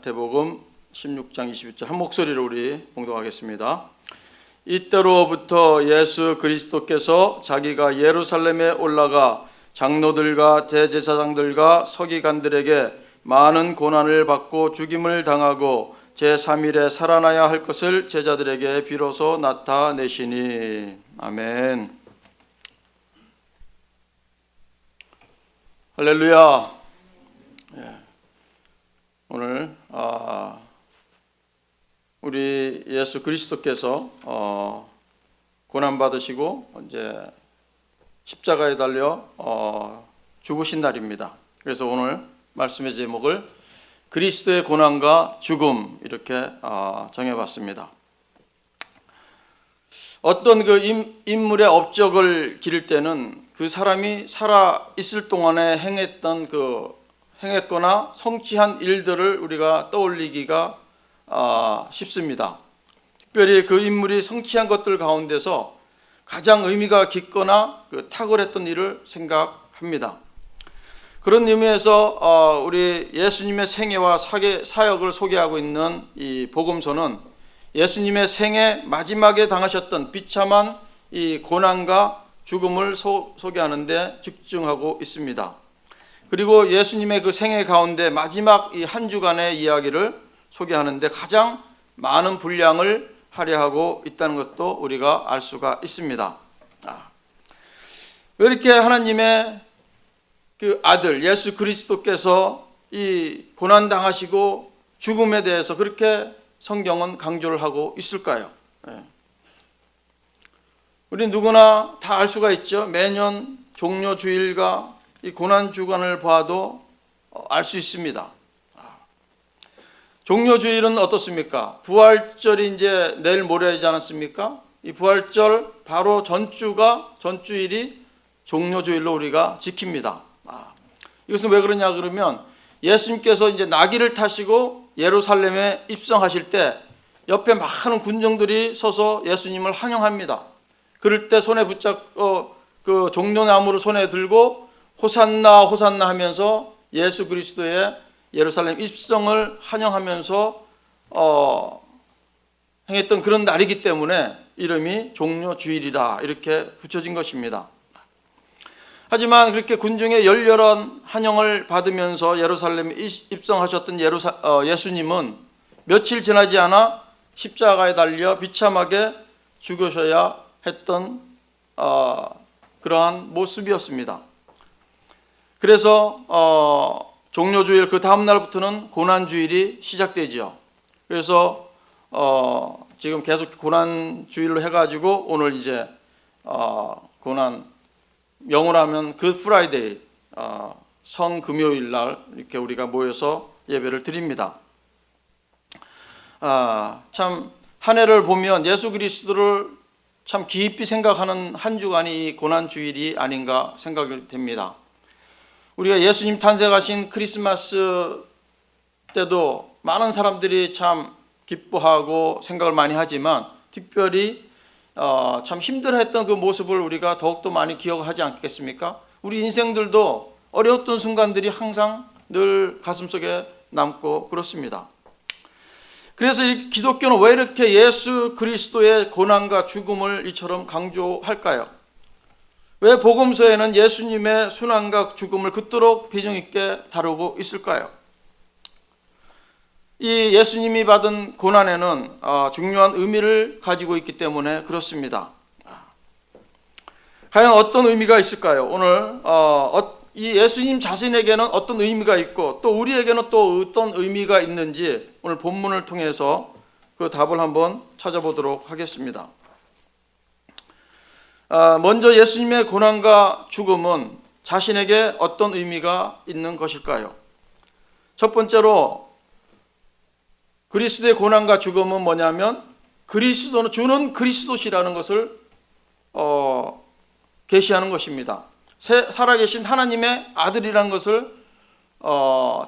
마태복음 16장 22절 한 목소리로 우리 봉독하겠습니다. 이때로부터 예수 그리스도께서 자기가 예루살렘에 올라가 장로들과 대제사장들과 서기관들에게 많은 고난을 받고 죽임을 당하고 제3일에 살아나야 할 것을 제자들에게 비로소 나타내시니. 아멘. 할렐루야. 오늘 우리 예수 그리스도께서 고난 받으시고 이제 십자가에 달려 죽으신 날입니다. 그래서 오늘 말씀의 제목을 그리스도의 고난과 죽음 이렇게 정해봤습니다. 어떤 그 인물의 업적을 기릴 때는 그 사람이 살아 있을 동안에 행했거나 성취한 일들을 우리가 떠올리기가 쉽습니다. 특별히 그 인물이 성취한 것들 가운데서 가장 의미가 깊거나 탁월했던 일을 생각합니다. 그런 의미에서 우리 예수님의 생애와 사역을 소개하고 있는 이 복음서는 예수님의 생애 마지막에 당하셨던 비참한 이 고난과 죽음을 소개하는 데 집중하고 있습니다. 그리고 예수님의 그 생애 가운데 마지막 이 한 주간의 이야기를 소개하는데 가장 많은 분량을 할애하고 있다는 것도 우리가 알 수가 있습니다. 왜 이렇게 하나님의 그 아들 예수 그리스도께서 이 고난 당하시고 죽음에 대해서 그렇게 성경은 강조를 하고 있을까요? 우리 누구나 다 알 수가 있죠. 매년 종려 주일과 이 고난 주간을 봐도 알 수 있습니다. 종려 주일은 어떻습니까? 부활절이 이제 내일 모레이지 않았습니까? 이 부활절 바로 전주일이 종려 주일로 우리가 지킵니다. 이것은 왜 그러냐 그러면 예수님께서 이제 나귀를 타시고 예루살렘에 입성하실 때 옆에 많은 군정들이 서서 예수님을 환영합니다. 그럴 때 손에 붙잡고 그 종려나무를 손에 들고 호산나 호산나 하면서 예수 그리스도의 예루살렘 입성을 환영하면서 행했던 그런 날이기 때문에 이름이 종려주일이다 이렇게 붙여진 것입니다. 하지만 그렇게 군중의 열렬한 환영을 받으면서 예루살렘에 입성하셨던 예수님은 며칠 지나지 않아 십자가에 달려 비참하게 죽으셔야 했던 그러한 모습이었습니다. 그래서 종려주일 그 다음 날부터는 고난주일이 시작되죠. 그래서 지금 계속 고난주일로 해가지고 오늘 이제 고난 영어로 하면 굿 프라이데이 성금요일 날 이렇게 우리가 모여서 예배를 드립니다. 참 한 해를 보면 예수 그리스도를 참 깊이 생각하는 한 주간이 이 고난주일이 아닌가 생각이 됩니다. 우리가 예수님 탄생하신 크리스마스 때도 많은 사람들이 참 기뻐하고 생각을 많이 하지만 특별히 참 힘들어했던 그 모습을 우리가 더욱더 많이 기억하지 않겠습니까? 우리 인생들도 어려웠던 순간들이 항상 늘 가슴속에 남고 그렇습니다. 그래서 이 기독교는 왜 이렇게 예수 그리스도의 고난과 죽음을 이처럼 강조할까요? 왜 복음서에는 예수님의 순환과 죽음을 그토록 비중 있게 다루고 있을까요? 이 예수님이 받은 고난에는 중요한 의미를 가지고 있기 때문에 그렇습니다. 과연 어떤 의미가 있을까요? 오늘 이 예수님 자신에게는 어떤 의미가 있고 또 우리에게는 또 어떤 의미가 있는지 오늘 본문을 통해서 그 답을 한번 찾아보도록 하겠습니다. 먼저 예수님의 고난과 죽음은 자신에게 어떤 의미가 있는 것일까요? 첫 번째로 그리스도의 고난과 죽음은 뭐냐면 그리스도는 주는 그리스도시라는 것을 계시하는 것입니다. 살아계신 하나님의 아들이라는 것을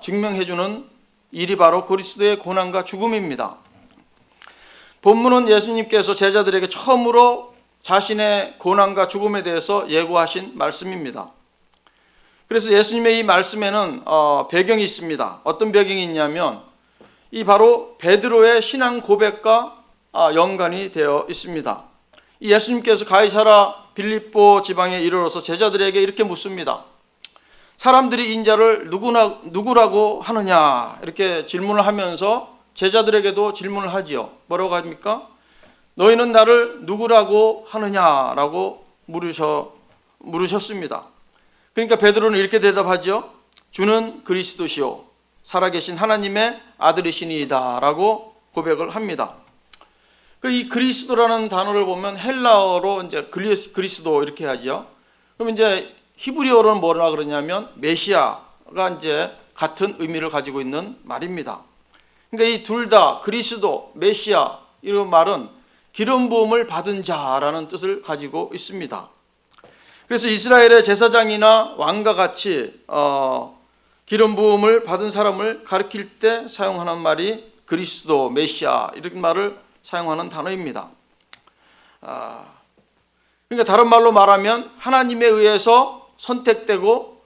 증명해주는 일이 바로 그리스도의 고난과 죽음입니다. 본문은 예수님께서 제자들에게 처음으로 자신의 고난과 죽음에 대해서 예고하신 말씀입니다. 그래서 예수님의 이 말씀에는 배경이 있습니다. 어떤 배경이 있냐면 이 바로 베드로의 신앙 고백과 연관이 되어 있습니다. 이 예수님께서 가이사라 빌립보 지방에 이르러서 제자들에게 이렇게 묻습니다. 사람들이 인자를 누구라고 하느냐 이렇게 질문을 하면서 제자들에게도 질문을 하지요. 뭐라고 합니까? 너희는 나를 누구라고 하느냐라고 물으셨습니다. 그러니까 베드로는 이렇게 대답하죠. 주는 그리스도시요 살아계신 하나님의 아들이시니이다 라고 고백을 합니다. 이 그리스도라는 단어를 보면 헬라어로 이제 그리스도 이렇게 하죠. 그럼 이제 히브리어로는 뭐라 그러냐면 메시아가 이제 같은 의미를 가지고 있는 말입니다. 그러니까 이 둘 다 그리스도, 메시아 이런 말은 기름 부음을 받은 자라는 뜻을 가지고 있습니다. 그래서 이스라엘의 제사장이나 왕과 같이 기름 부음을 받은 사람을 가리킬 때 사용하는 말이 그리스도, 메시아 이런 말을 사용하는 단어입니다. 그러니까 다른 말로 말하면 하나님에 의해서 선택되고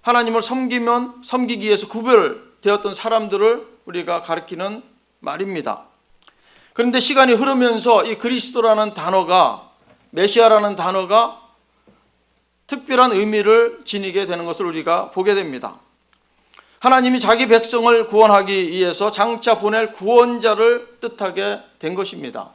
하나님을 섬기기 위해서 구별되었던 사람들을 우리가 가리키는 말입니다. 그런데 시간이 흐르면서 이 그리스도라는 단어가, 메시아라는 단어가 특별한 의미를 지니게 되는 것을 우리가 보게 됩니다. 하나님이 자기 백성을 구원하기 위해서 장차 보낼 구원자를 뜻하게 된 것입니다.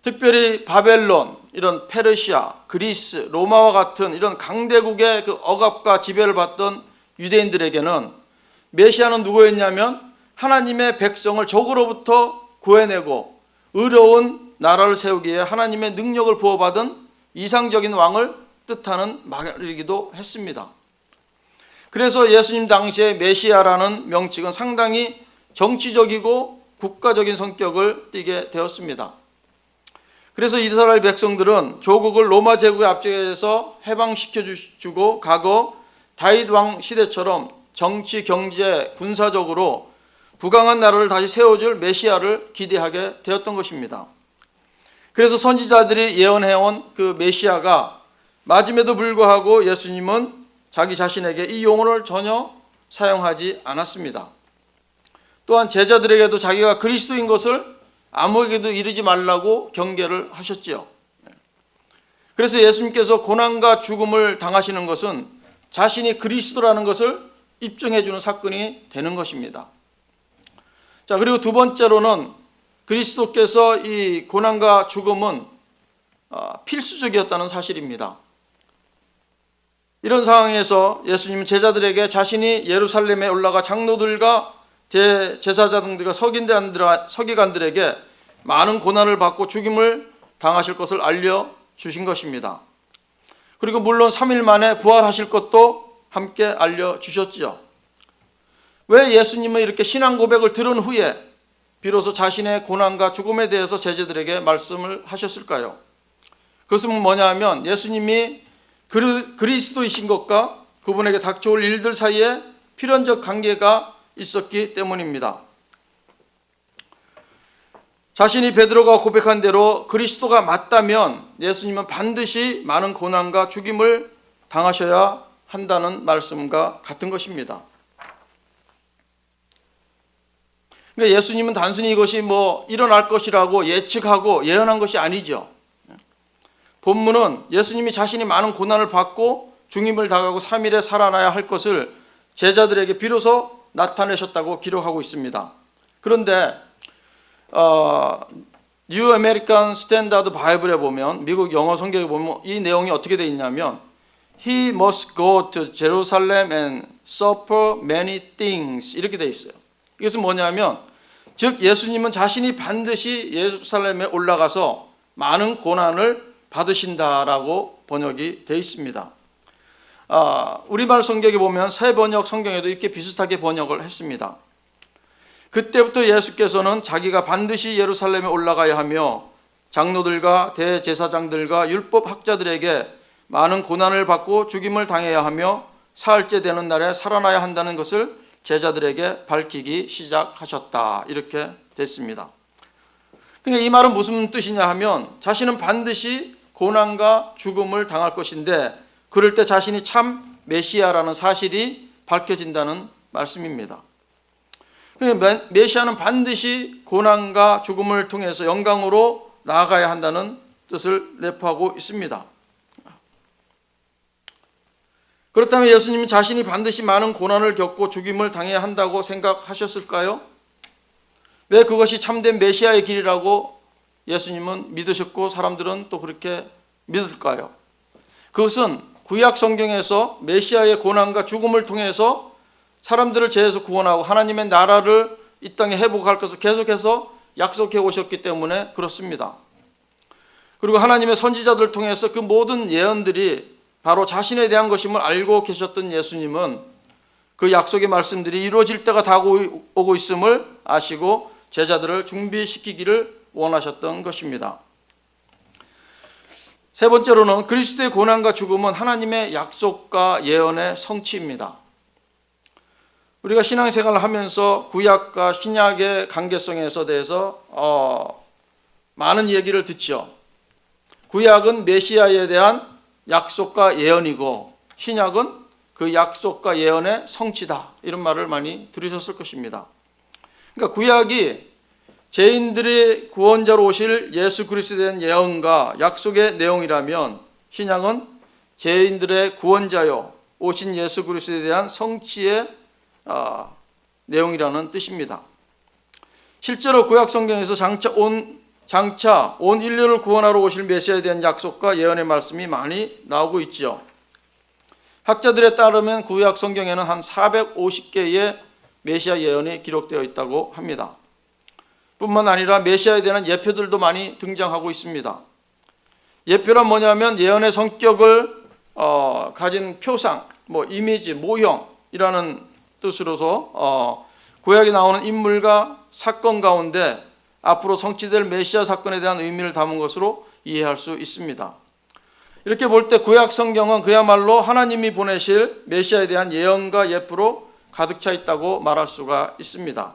특별히 바벨론, 이런 페르시아, 그리스, 로마와 같은 이런 강대국의 그 억압과 지배를 받던 유대인들에게는 메시아는 누구였냐면 하나님의 백성을 적으로부터 구해내고 의로운 나라를 세우기 위해 하나님의 능력을 부어받은 이상적인 왕을 뜻하는 말이기도 했습니다. 그래서 예수님 당시에 메시아라는 명칭은 상당히 정치적이고 국가적인 성격을 띠게 되었습니다. 그래서 이스라엘 백성들은 조국을 로마 제국의 압제에서 해방시켜주고 과거 다윗 왕 시대처럼 정치, 경제, 군사적으로 부강한 나라를 다시 세워줄 메시아를 기대하게 되었던 것입니다. 그래서 선지자들이 예언해온 그 메시아가 맞음에도 불구하고 예수님은 자기 자신에게 이 용어를 전혀 사용하지 않았습니다. 또한 제자들에게도 자기가 그리스도인 것을 아무에게도 이르지 말라고 경계를 하셨지요. 그래서 예수님께서 고난과 죽음을 당하시는 것은 자신이 그리스도라는 것을 입증해 주는 사건이 되는 것입니다. 자, 그리고 두 번째로는 그리스도께서 이 고난과 죽음은 필수적이었다는 사실입니다. 이런 상황에서 예수님은 제자들에게 자신이 예루살렘에 올라가 장로들과 대제사장들과 서기관들에게 많은 고난을 받고 죽임을 당하실 것을 알려주신 것입니다. 그리고 물론 3일 만에 부활하실 것도 함께 알려주셨지요. 왜 예수님은 이렇게 신앙 고백을 들은 후에 비로소 자신의 고난과 죽음에 대해서 제자들에게 말씀을 하셨을까요? 그것은 뭐냐 하면 예수님이 그리스도이신 것과 그분에게 닥쳐올 일들 사이에 필연적 관계가 있었기 때문입니다. 자신이 베드로가 고백한 대로 그리스도가 맞다면 예수님은 반드시 많은 고난과 죽임을 당하셔야 한다는 말씀과 같은 것입니다. 그러니까 예수님은 단순히 이것이 일어날 것이라고 예측하고 예언한 것이 아니죠. 본문은 예수님이 자신이 많은 고난을 받고 죽임을 당하고 3일에 살아나야 할 것을 제자들에게 비로소 나타내셨다고 기록하고 있습니다. 그런데 뉴 아메리칸 스탠다드 바이블에 보면, 미국 영어 성경에 보면 이 내용이 어떻게 되어 있냐면 He must go to Jerusalem and suffer many things 이렇게 되어 있어요. 이것은 뭐냐면 즉 예수님은 자신이 반드시 예루살렘에 올라가서 많은 고난을 받으신다라고 번역이 되어 있습니다. 우리말 성경에 보면 새 번역 성경에도 이렇게 비슷하게 번역을 했습니다. 그때부터 예수께서는 자기가 반드시 예루살렘에 올라가야 하며 장로들과 대제사장들과 율법학자들에게 많은 고난을 받고 죽임을 당해야 하며 사흘째 되는 날에 살아나야 한다는 것을 제자들에게 밝히기 시작하셨다. 이렇게 됐습니다. 그러니까 이 말은 무슨 뜻이냐 하면 자신은 반드시 고난과 죽음을 당할 것인데 그럴 때 자신이 참 메시아라는 사실이 밝혀진다는 말씀입니다. 메시아는 반드시 고난과 죽음을 통해서 영광으로 나아가야 한다는 뜻을 내포하고 있습니다. 그렇다면 예수님은 자신이 반드시 많은 고난을 겪고 죽임을 당해야 한다고 생각하셨을까요? 왜 그것이 참된 메시아의 길이라고 예수님은 믿으셨고 사람들은 또 그렇게 믿을까요? 그것은 구약 성경에서 메시아의 고난과 죽음을 통해서 사람들을 죄에서 구원하고 하나님의 나라를 이 땅에 회복할 것을 계속해서 약속해 오셨기 때문에 그렇습니다. 그리고 하나님의 선지자들을 통해서 그 모든 예언들이 바로 자신에 대한 것임을 알고 계셨던 예수님은 그 약속의 말씀들이 이루어질 때가 다가오고 있음을 아시고 제자들을 준비시키기를 원하셨던 것입니다. 세 번째로는 그리스도의 고난과 죽음은 하나님의 약속과 예언의 성취입니다. 우리가 신앙생활을 하면서 구약과 신약의 관계성에 대해서 많은 얘기를 듣죠. 구약은 메시아에 대한 약속과 예언이고 신약은 그 약속과 예언의 성취다, 이런 말을 많이 들으셨을 것입니다. 그러니까 구약이 죄인들의 구원자로 오실 예수 그리스도에 대한 예언과 약속의 내용이라면 신약은 죄인들의 구원자요 오신 예수 그리스도에 대한 성취의 내용이라는 뜻입니다. 실제로 구약 성경에서 장차 온 인류를 구원하러 오실 메시아에 대한 약속과 예언의 말씀이 많이 나오고 있죠. 학자들에 따르면 구약 성경에는 한 450개의 메시아 예언이 기록되어 있다고 합니다. 뿐만 아니라 메시아에 대한 예표들도 많이 등장하고 있습니다. 예표란 뭐냐면 예언의 성격을 가진 표상, 이미지, 모형이라는 뜻으로서 구약에 나오는 인물과 사건 가운데 앞으로 성취될 메시아 사건에 대한 의미를 담은 것으로 이해할 수 있습니다. 이렇게 볼 때 구약 성경은 그야말로 하나님이 보내실 메시아에 대한 예언과 예표로 가득 차 있다고 말할 수가 있습니다.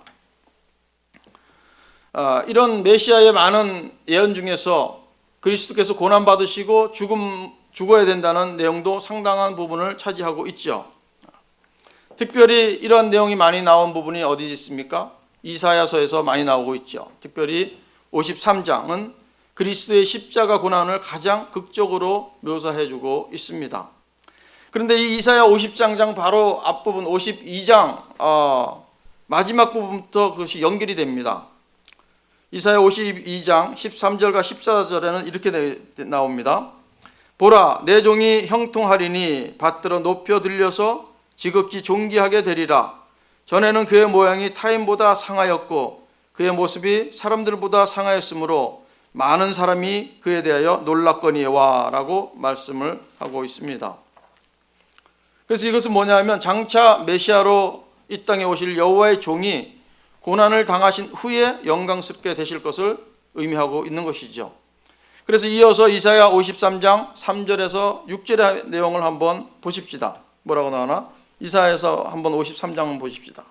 이런 메시아의 많은 예언 중에서 그리스도께서 고난받으시고 죽어야 된다는 내용도 상당한 부분을 차지하고 있죠. 특별히 이러한 내용이 많이 나온 부분이 어디 있습니까? 이사야서에서 많이 나오고 있죠. 특별히 53장은 그리스도의 십자가 고난을 가장 극적으로 묘사해주고 있습니다. 그런데 이 이사야 50장 바로 앞부분 52장 마지막 부분부터 그것이 연결이 됩니다. 이사야 52장 13절과 14절에는 이렇게 나옵니다. 보라, 내 종이 형통하리니 받들어 높여 들려서 지극히 존귀하게 되리라. 전에는 그의 모양이 타인보다 상하였고 그의 모습이 사람들보다 상하였으므로 많은 사람이 그에 대하여 놀랐거니와 라고 말씀을 하고 있습니다. 그래서 이것은 뭐냐면 장차 메시아로 이 땅에 오실 여호와의 종이 고난을 당하신 후에 영광스럽게 되실 것을 의미하고 있는 것이죠. 그래서 이어서 이사야 53장 3절에서 6절의 내용을 한번 보십시다. 뭐라고 나오나? 이사야에서 한번 53장을 보십시다.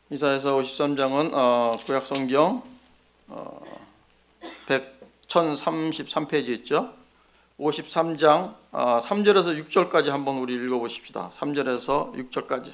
이사야서 53장은 구약 성경 1033페이지 있죠. 53장 3절에서 6절까지 한번 우리 읽어보십시다. 3절에서 6절까지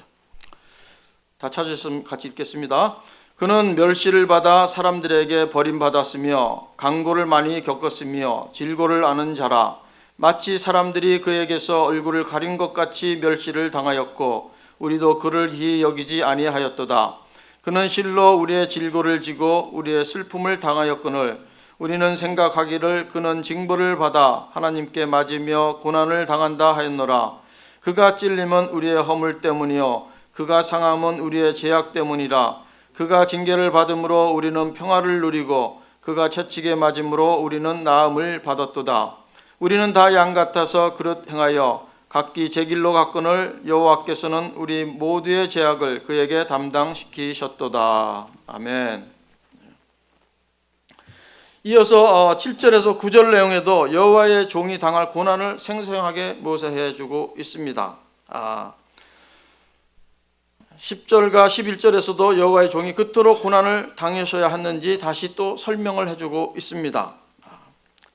다 찾으셨으면 같이 읽겠습니다. 그는 멸시를 받아 사람들에게 버림받았으며 강고를 많이 겪었으며 질고를 아는 자라. 마치 사람들이 그에게서 얼굴을 가린 것 같이 멸시를 당하였고 우리도 그를 희히 여기지 아니하였도다. 그는 실로 우리의 질고를 지고 우리의 슬픔을 당하였거늘 우리는 생각하기를 그는 징벌을 받아 하나님께 맞으며 고난을 당한다 하였노라. 그가 찔림은 우리의 허물 때문이요 그가 상함은 우리의 죄악 때문이라. 그가 징계를 받음으로 우리는 평화를 누리고 그가 채찍에 맞음으로 우리는 나음을 받았도다. 우리는 다 양 같아서 그릇 행하여 각기 제 길로 갔거늘 여호와께서는 우리 모두의 죄악을 그에게 담당시키셨도다. 아멘. 이어서 7절에서 9절 내용에도 여호와의 종이 당할 고난을 생생하게 묘사해 주고 있습니다. 10절과 11절에서도 여호와의 종이 그토록 고난을 당하셔야 했는지 다시 또 설명을 해주고 있습니다.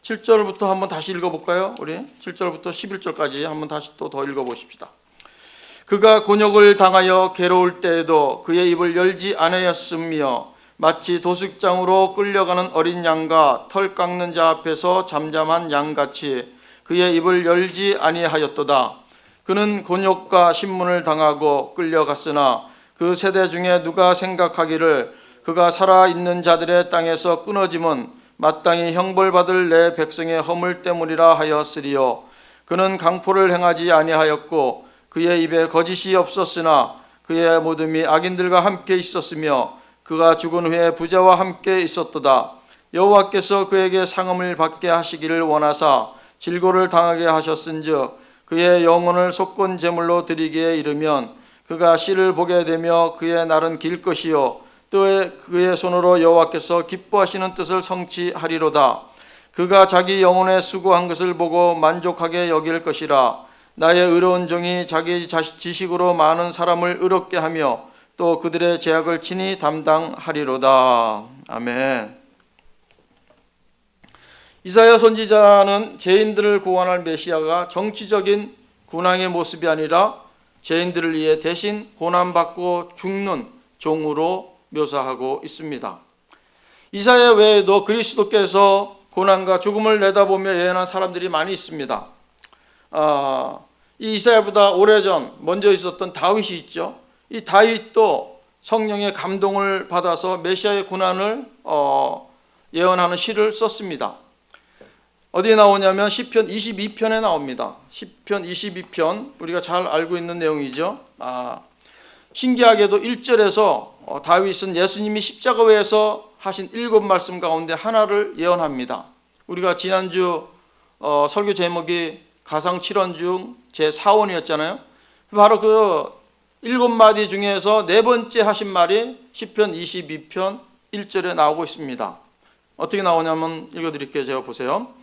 7절부터 한번 다시 읽어볼까요? 우리 7절부터 11절까지 한번 다시 또 더 읽어보십시다. 그가 곤욕을 당하여 괴로울 때에도 그의 입을 열지 않으였으며 마치 도숙장으로 끌려가는 어린 양과 털 깎는 자 앞에서 잠잠한 양같이 그의 입을 열지 아니하였도다. 그는 곤욕과 신문을 당하고 끌려갔으나 그 세대 중에 누가 생각하기를 그가 살아있는 자들의 땅에서 끊어짐은 마땅히 형벌받을 내 백성의 허물 때문이라 하였으리요. 그는 강포를 행하지 아니하였고 그의 입에 거짓이 없었으나 그의 모둠이 악인들과 함께 있었으며 그가 죽은 후에 부자와 함께 있었도다. 여호와께서 그에게 상음을 받게 하시기를 원하사 질고를 당하게 하셨은즉 그의 영혼을 속건 제물로 드리기에 이르면 그가 씨를 보게 되며 그의 날은 길 것이요 또 그의 손으로 여호와께서 기뻐하시는 뜻을 성취하리로다. 그가 자기 영혼에 수고한 것을 보고 만족하게 여길 것이라. 나의 의로운 종이 자기 지식으로 많은 사람을 의롭게 하며 또 그들의 죄악을 친히 담당하리로다. 아멘. 이사야 선지자는 죄인들을 구원할 메시아가 정치적인 군왕의 모습이 아니라 죄인들을 위해 대신 고난받고 죽는 종으로 묘사하고 있습니다. 이사야 외에도 그리스도께서 고난과 죽음을 내다보며 예언한 사람들이 많이 있습니다. 이 이사야보다 오래전 먼저 있었던 다윗이 있죠. 이 다윗도 성령의 감동을 받아서 메시아의 고난을 예언하는 시를 썼습니다. 어디에 나오냐면 시편 22편에 나옵니다. 시편 22편 우리가 잘 알고 있는 내용이죠. 신기하게도 1절에서 다윗은 예수님이 십자가에서 하신 7말씀 가운데 하나를 예언합니다. 우리가 지난주 설교 제목이 가상 7원 중 제4원이었잖아요. 바로 그 7마디 중에서 네 번째 하신 말이 시편 22편 1절에 나오고 있습니다. 어떻게 나오냐면 읽어드릴게요. 제가 보세요.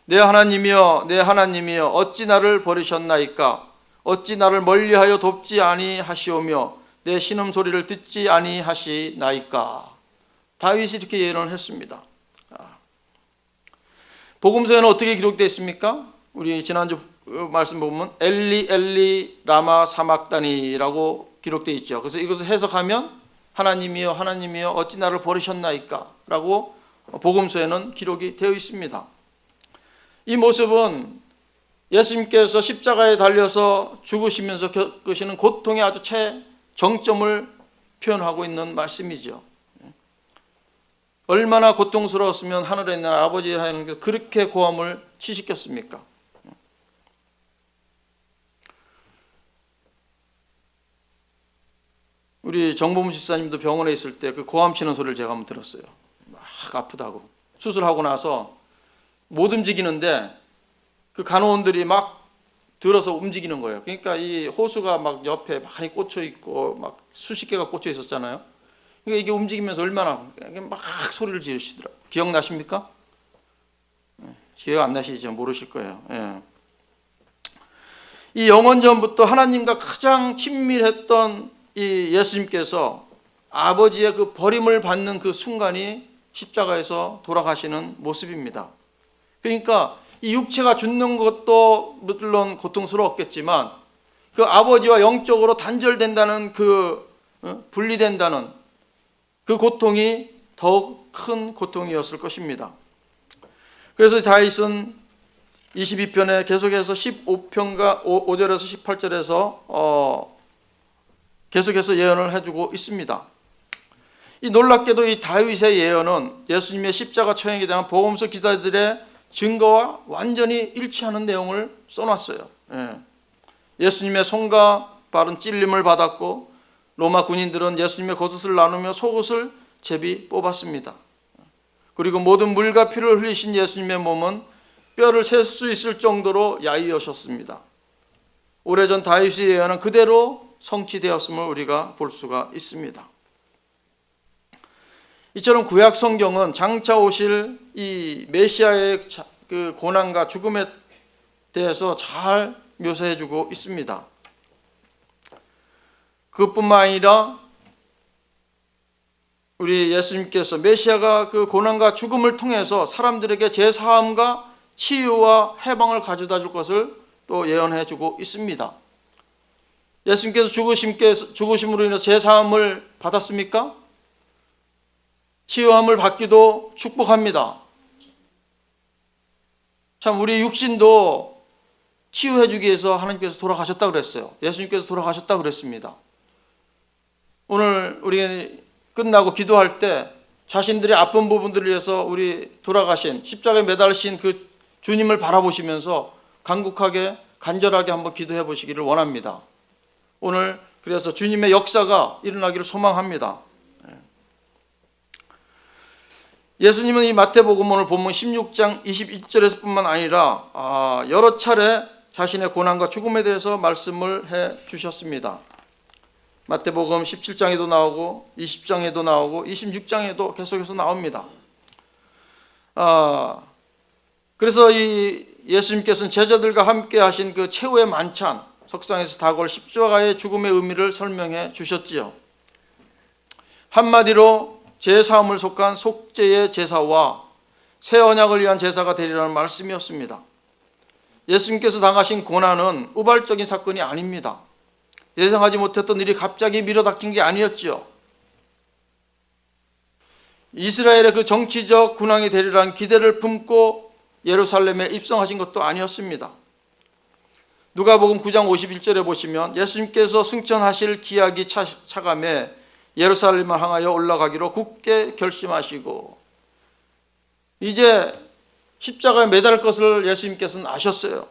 내 하나님이여 내 하나님이여 어찌 나를 버리셨나이까. 어찌 나를 멀리하여 돕지 아니하시오며 내 신음소리를 듣지 아니하시나이까. 다윗이 이렇게 예언을 했습니다. 복음서에는 어떻게 기록되어 있습니까? 우리 지난주 말씀 보면 엘리 엘리 라마 사막다니라고 기록되어 있죠. 그래서 이것을 해석하면 하나님이여 하나님이여 어찌 나를 버리셨나이까 라고 복음서에는 기록이 되어 있습니다. 이 모습은 예수님께서 십자가에 달려서 죽으시면서 겪으시는 고통의 아주 최정점을 표현하고 있는 말씀이죠. 얼마나 고통스러웠으면 하늘에 있는 아버지 하나님께서 그렇게 고함을 치시켰습니까? 우리 정보문 집사님도 병원에 있을 때 그 고함 치는 소리를 제가 한번 들었어요. 막 아프다고. 수술하고 나서 못 움직이는데 그 간호원들이 막 들어서 움직이는 거예요. 그러니까 이 호수가 막 옆에 많이 꽂혀 있고 막 수십 개가 꽂혀 있었잖아요. 그러니까 이게 움직이면서 얼마나 막 소리를 지르시더라고요. 기억나십니까? 기억 안 나시죠? 모르실 거예요. 예. 이 영원전부터 하나님과 가장 친밀했던 이 예수님께서 아버지의 그 버림을 받는 그 순간이 십자가에서 돌아가시는 모습입니다. 그러니까 이 육체가 죽는 것도 물론 고통스러웠겠지만 그 아버지와 영적으로 단절된다는 그 분리된다는 그 고통이 더욱 큰 고통이었을 것입니다. 그래서 다윗은 22편에 계속해서 15편과 5절에서 18절에서 계속해서 예언을 해주고 있습니다. 이 놀랍게도 이 다윗의 예언은 예수님의 십자가 처형에 대한 복음서 기자들의 증거와 완전히 일치하는 내용을 써놨어요. 예수님의 손과 발은 찔림을 받았고 로마 군인들은 예수님의 겉옷을 나누며 속옷을 제비 뽑았습니다. 그리고 모든 물과 피를 흘리신 예수님의 몸은 뼈를 셀 수 있을 정도로 야위하셨습니다. 오래전 다윗의 예언은 그대로 성취되었음을 우리가 볼 수가 있습니다. 이처럼 구약 성경은 장차 오실 이 메시아의 그 고난과 죽음에 대해서 잘 묘사해주고 있습니다. 그것뿐만 아니라 우리 예수님께서 메시아가 그 고난과 죽음을 통해서 사람들에게 제사함과 치유와 해방을 가져다 줄 것을 또 예언해 주고 있습니다. 예수님께서 죽으심으로 인해서 제사함을 받았습니까? 치유함을 받기도 축복합니다. 참 우리 육신도 치유해 주기 위해서 하나님께서 돌아가셨다고 그랬어요. 예수님께서 돌아가셨다고 그랬습니다. 오늘 우리 끝나고 기도할 때 자신들의 아픈 부분들을 위해서 우리 돌아가신 십자가에 매달리신 그 주님을 바라보시면서 간곡하게 간절하게 한번 기도해 보시기를 원합니다. 오늘 그래서 주님의 역사가 일어나기를 소망합니다. 예수님은 이 마태복음 오늘 본문 16장 21절에서 뿐만 아니라 여러 차례 자신의 고난과 죽음에 대해서 말씀을 해 주셨습니다. 마태복음 17장에도 나오고 20장에도 나오고 26장에도 계속해서 나옵니다. 그래서 이 예수님께서는 제자들과 함께 하신 그 최후의 만찬, 석상에서 다가올 십자가의 죽음의 의미를 설명해 주셨지요. 한마디로 제사함을 속한 속죄의 제사와 새 언약을 위한 제사가 되리라는 말씀이었습니다. 예수님께서 당하신 고난은 우발적인 사건이 아닙니다. 예상하지 못했던 일이 갑자기 밀어닥친 게 아니었지요. 이스라엘의 그 정치적 군왕이 되리라는 기대를 품고 예루살렘에 입성하신 것도 아니었습니다. 누가복음 9장 51절에 보시면 예수님께서 승천하실 기약이 차감해 예루살렘을 향하여 올라가기로 굳게 결심하시고 이제 십자가에 매달 것을 예수님께서는 아셨어요.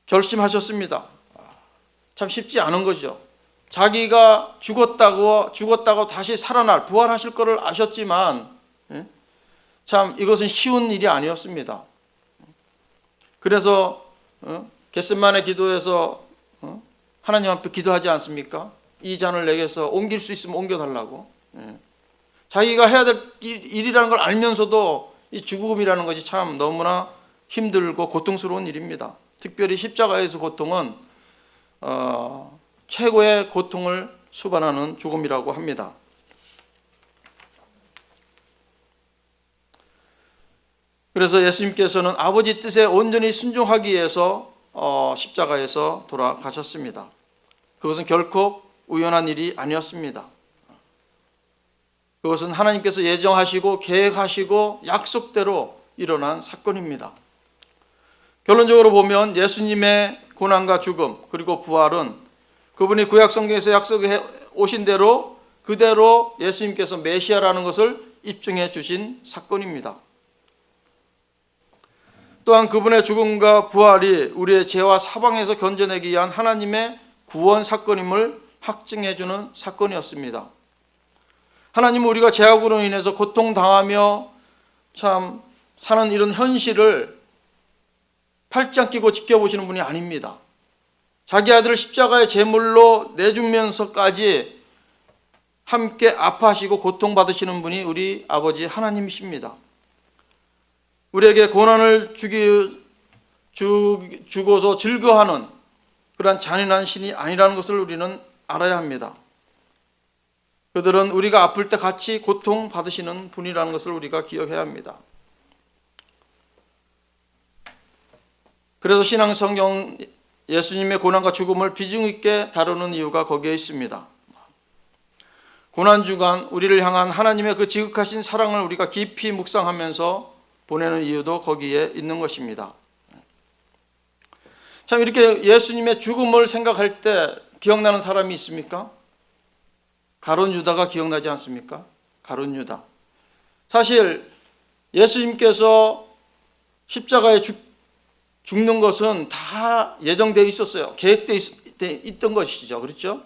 결심하셨습니다. 참 쉽지 않은 거죠. 자기가 죽었다고 다시 살아날 부활하실 것을 아셨지만 참 이것은 쉬운 일이 아니었습니다. 그래서 겟세마네 기도에서 하나님 앞에 기도하지 않습니까? 이 잔을 내게서 옮길 수 있으면 옮겨달라고. 자기가 해야 될 일이라는 걸 알면서도 이 죽음이라는 것이 참 너무나 힘들고 고통스러운 일입니다. 특별히 십자가에서 고통은 최고의 고통을 수반하는 죽음이라고 합니다. 그래서 예수님께서는 아버지 뜻에 온전히 순종하기 위해서 십자가에서 돌아가셨습니다. 그것은 결코 우연한 일이 아니었습니다. 그것은 하나님께서 예정하시고 계획하시고 약속대로 일어난 사건입니다. 결론적으로 보면 예수님의 고난과 죽음 그리고 부활은 그분이 구약 성경에서 약속해 오신 대로 그대로 예수님께서 메시아라는 것을 입증해 주신 사건입니다. 또한 그분의 죽음과 부활이 우리의 죄와 사방에서 건져내기 위한 하나님의 구원 사건임을 확증해 주는 사건이었습니다. 하나님은 우리가 죄악으로 인해서 고통당하며 참 사는 이런 현실을 팔짱 끼고 지켜보시는 분이 아닙니다. 자기 아들을 십자가의 제물로 내주면서까지 함께 아파하시고 고통받으시는 분이 우리 아버지 하나님이십니다. 우리에게 고난을 주고서 즐거워하는 그러한 잔인한 신이 아니라는 것을 우리는 알아야 합니다. 그들은 우리가 아플 때 같이 고통받으시는 분이라는 것을 우리가 기억해야 합니다. 그래서 신앙성경 예수님의 고난과 죽음을 비중 있게 다루는 이유가 거기에 있습니다. 고난주간 우리를 향한 하나님의 그 지극하신 사랑을 우리가 깊이 묵상하면서 보내는 이유도 거기에 있는 것입니다. 참 이렇게 예수님의 죽음을 생각할 때 기억나는 사람이 있습니까? 가룟 유다가 기억나지 않습니까? 가룟 유다. 사실 예수님께서 십자가에 죽는 것은 다 예정되어 있었어요. 계획되어 있던 것이죠. 그렇죠?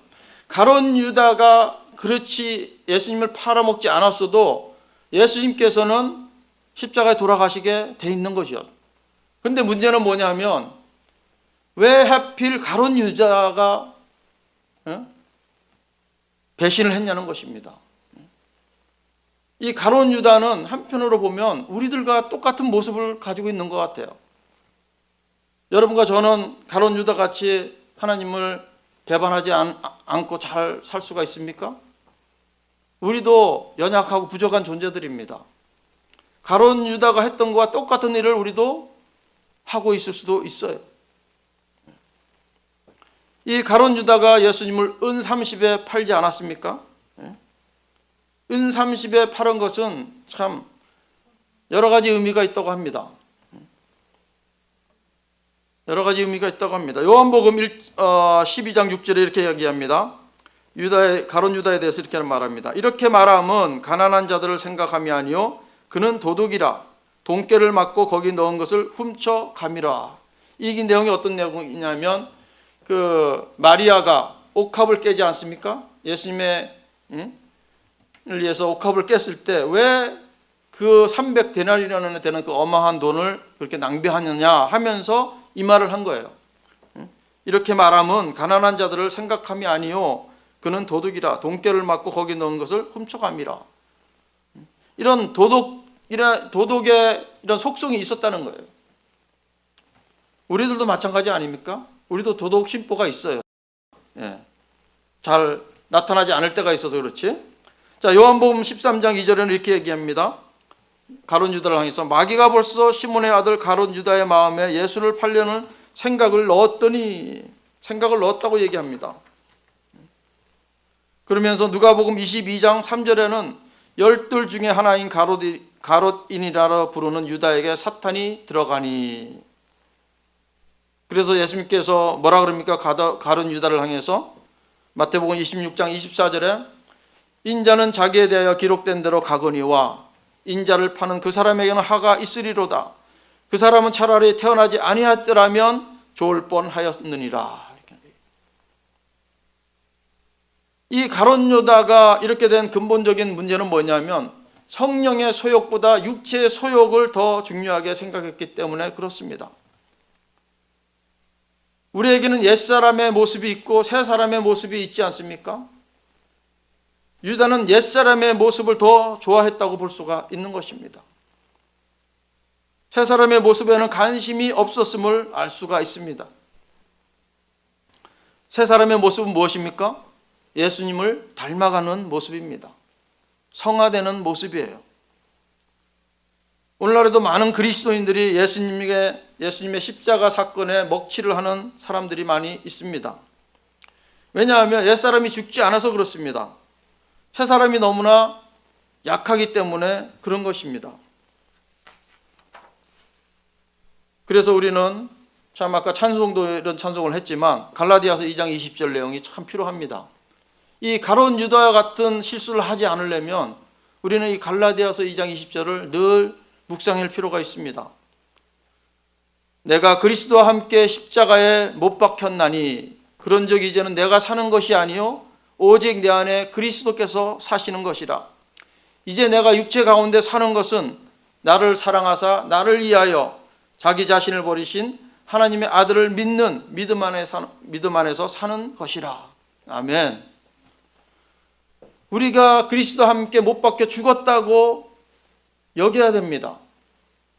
가룟 유다가 그렇지 예수님을 팔아먹지 않았어도 예수님께서는 십자가에 돌아가시게 돼 있는 것이죠. 그런데 문제는 뭐냐면 왜 하필 가룟 유다가 배신을 했냐는 것입니다. 이 가룟 유다는 한편으로 보면 우리들과 똑같은 모습을 가지고 있는 것 같아요. 여러분과 저는 가룟 유다 같이 하나님을 배반하지 않고 잘 살 수가 있습니까? 우리도 연약하고 부족한 존재들입니다. 가룟 유다가 했던 것과 똑같은 일을 우리도 하고 있을 수도 있어요. 이 가룟 유다가 예수님을 은 30에 팔지 않았습니까? 은 30에 팔은 것은 참 여러 가지 의미가 있다고 합니다. 여러 가지 의미가 있다고 합니다. 요한복음 12장 6절에 이렇게 이야기합니다. 가룟 유다에 대해서 이렇게 말합니다. 이렇게 말함은 가난한 자들을 생각함이 아니요 그는 도둑이라 돈깨를 맞고 거기 넣은 것을 훔쳐감이라. 이 내용이 어떤 내용이냐면 그 마리아가 옥합을 깨지 않습니까? 예수님의 위해서 옥합을 깼을 때 왜 그 300데나리온이나 되는 그 어마한 돈을 그렇게 낭비하느냐 하면서 이 말을 한 거예요. 이렇게 말함은 가난한 자들을 생각함이 아니요 그는 도둑이라 돈깨를 맞고 거기 넣은 것을 훔쳐감이라. 이런 도둑의 이런 속성이 있었다는 거예요. 우리들도 마찬가지 아닙니까? 우리도 도덕 심보가 있어요. 잘 나타나지 않을 때가 있어서 그렇지. 자, 요한복음 13장 2절에는 이렇게 얘기합니다. 가룟 유다를 향해서 마귀가 벌써 시몬의 아들 가룟 유다의 마음에 예수를 팔려는 생각을 넣었다고 얘기합니다. 그러면서 누가복음 22장 3절에는 열둘 중에 하나인 가롯인이라 부르는 유다에게 사탄이 들어가니. 그래서 예수님께서 뭐라 그럽니까? 가룟 유다를 향해서 마태복음 26장 24절에 인자는 자기에 대하여 기록된 대로 가거니와 인자를 파는 그 사람에게는 하가 있으리로다. 그 사람은 차라리 태어나지 아니하였더라면 좋을 뻔하였느니라. 이 가룟 유다가 이렇게 된 근본적인 문제는 뭐냐면 성령의 소욕보다 육체의 소욕을 더 중요하게 생각했기 때문에 그렇습니다. 우리에게는 옛사람의 모습이 있고 새사람의 모습이 있지 않습니까? 유다는 옛사람의 모습을 더 좋아했다고 볼 수가 있는 것입니다. 새사람의 모습에는 관심이 없었음을 알 수가 있습니다. 새사람의 모습은 무엇입니까? 예수님을 닮아가는 모습입니다. 성화되는 모습이에요. 오늘날에도 많은 그리스도인들이 예수님의 십자가 사건에 먹칠을 하는 사람들이 많이 있습니다. 왜냐하면 옛사람이 죽지 않아서 그렇습니다. 새사람이 너무나 약하기 때문에 그런 것입니다. 그래서 우리는 참 아까 찬송도 이런 찬송을 했지만 갈라디아서 2장 20절 내용이 참 필요합니다. 이 가룟 유다와 같은 실수를 하지 않으려면 우리는 이 갈라디아서 2장 20절을 늘 묵상할 필요가 있습니다. 내가 그리스도와 함께 십자가에 못 박혔나니 그런즉 이제는 내가 사는 것이 아니요 오직 내 안에 그리스도께서 사시는 것이라. 이제 내가 육체 가운데 사는 것은 나를 사랑하사 나를 위하여 자기 자신을 버리신 하나님의 아들을 믿는 믿음 안에서 사는 것이라. 아멘. 우리가 그리스도와 함께 못 박혀 죽었다고 여겨야 됩니다.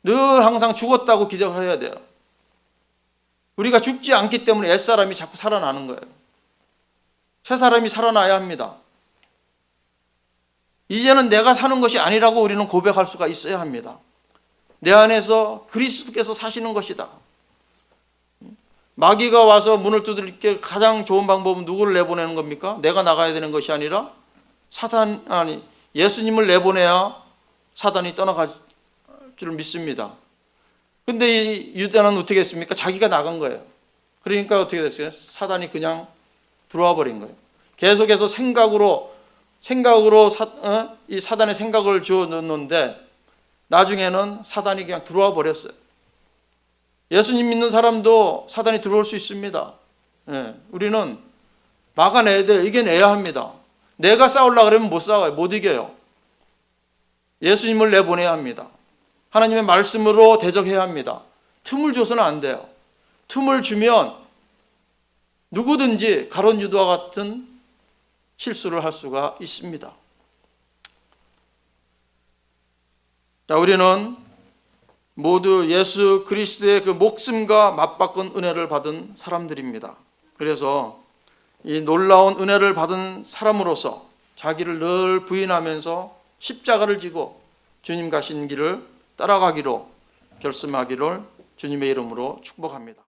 늘 항상 죽었다고 기억해야 돼요. 우리가 죽지 않기 때문에 옛사람이 자꾸 살아나는 거예요. 새사람이 살아나야 합니다. 이제는 내가 사는 것이 아니라고 우리는 고백할 수가 있어야 합니다. 내 안에서 그리스도께서 사시는 것이다. 마귀가 와서 문을 두드릴 가장 좋은 방법은 누구를 내보내는 겁니까? 내가 나가야 되는 것이 아니라 예수님을 내보내야 사단이 떠나갈 줄 믿습니다. 근데 이 유다는 어떻게 했습니까? 자기가 나간 거예요. 그러니까 어떻게 됐어요? 사단이 그냥 들어와 버린 거예요. 계속해서 생각으로 이 사단의 생각을 주어 넣는데 나중에는 사단이 그냥 들어와 버렸어요. 예수님 믿는 사람도 사단이 들어올 수 있습니다. 우리는 막아내야 돼요. 이겨내야 합니다. 내가 싸우려고 그러면 못 싸워요. 못 이겨요. 예수님을 내보내야 합니다. 하나님의 말씀으로 대적해야 합니다. 틈을 줘서는 안 돼요. 틈을 주면 누구든지 가룟 유다와 같은 실수를 할 수가 있습니다. 자, 우리는 모두 예수 그리스도의 그 목숨과 맞바꾼 은혜를 받은 사람들입니다. 그래서 이 놀라운 은혜를 받은 사람으로서 자기를 늘 부인하면서 십자가를 지고 주님 가신 길을 따라가기로 결심하기를 주님의 이름으로 축복합니다.